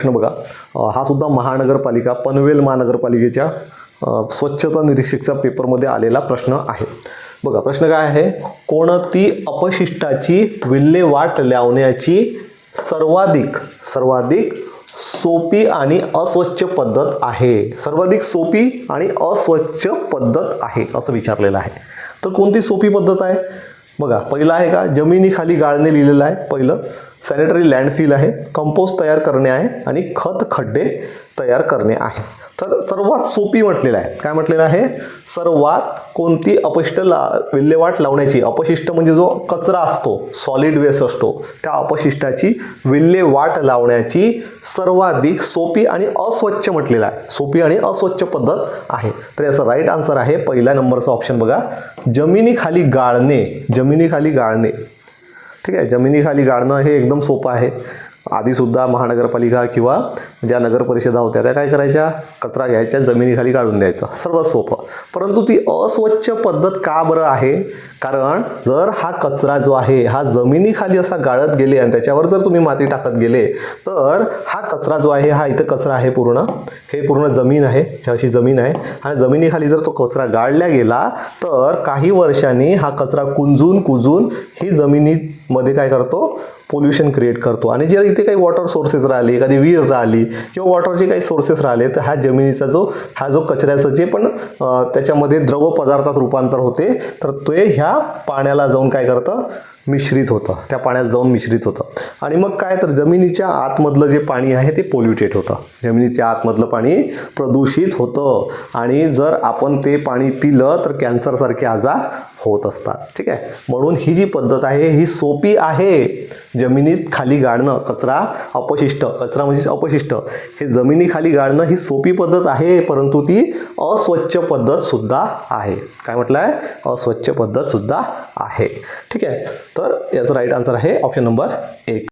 प्रश्न बघा, हा सुद्धा महानगरपालिका पनवेल महानगरपालिकेच्या स्वच्छता निरीक्षकचा पेपरमध्ये आलेला प्रश्न आहे. बघा प्रश्न काय आहे, कोणती अपशिष्टाची विल्हेवाट लावण्याची सर्वाधिक सोपी आणि अस्वच्छ पद्धत आहे. सर्वाधिक सोपी आणि अस्वच्छ पद्धत आहे असं विचारलेलं आहे. तर कोणती सोपी पद्धत आहे बघा, पहिलं आहे का जमिनीखाली गाळणे लिहिलेलं आहे. पहिलं सॅनिटरी लँडफिल आहे, कंपोस्ट तयार करणे आहे आणि खत खड्डे तयार करणे आहे. तर सर्वात सोपी म्हटलेलं आहे. काय म्हटलेलं आहे, सर्वात कोणती अपशिष्ट विल्हेवाट लावण्याची, अपशिष्ट म्हणजे जो कचरा असतो, सॉलिड वेस्ट असतो, त्या अपशिष्टाची विल्हेवाट लावण्याची सर्वाधिक सोपी आणि अस्वच्छ म्हटलेलं आहे. सोपी आणि अस्वच्छ पद्धत आहे. तर याचा राईट आन्सर आहे पहिल्या नंबरचा ऑप्शन बघा, जमिनीखाली गाळणे. जमिनीखाली गाळणे, ठीक आहे. जमिनीखाली गाळणं हे एकदम सोपं आहे. आधीसुद्धा महानगरपालिका किंवा ज्या नगर परिषदा होत्या त्या काय करायच्या, कचरा घ्यायच्या, जमिनीखाली गाळून द्यायचा, सर्वात सोपं. परंतु ती अस्वच्छ पद्धत का बरं आहे, कारण जर हा कचरा जो आहे हा जमिनीखाली असा गाळत गेले आणि त्याच्यावर जर तुम्ही माती टाकत गेले तर हा कचरा जो आहे, हा इथं कचरा आहे पूर्ण, हे पूर्ण जमीन आहे, ही अशी जमीन आहे आणि जमिनीखाली जर तो कचरा गाळला गेला तर काही वर्षांनी हा कचरा कुंजून ही जमिनीमध्ये काय करतो, पोल्युशन क्रिएट करतो. आणि जर इथे काही वॉटर सोर्सेस राहिली, एखादी विहीर राहिली किंवा वॉटरचे काही सोर्सेस राहिले तर ह्या जमिनीचा जो कचऱ्याचं जे पण त्याच्यामध्ये द्रव पदार्थात रूपांतर होते तर ते ह्या पाण्याला जाऊन काय करतं, मिश्रित होतं, त्या पाण्यात जाऊन मिश्रित होतं. आणि मग काय, तर जमिनीच्या आतमधलं जे पाणी आहे ते पोल्युटेड होतं, जमिनीच्या आतमधलं पाणी प्रदूषित होतं आणि जर आपण ते पाणी पिलं तर कॅन्सरसारखे आजार होत असतात. ठीक आहे, म्हणून ही जी पद्धत आहे ही सोपी आहे. जमिनीत खाली गाळणं, कचरा म्हणजे अपशिष्ट हे जमिनीखाली गाळणं ही सोपी पद्धत आहे, परंतु ती अस्वच्छ पद्धत सुद्धा आहे. काय म्हटलं आहे, अस्वच्छ पद्धत सुद्धा आहे. ठीक आहे, तर याचा राईट आन्सर आहे ऑप्शन नंबर 1.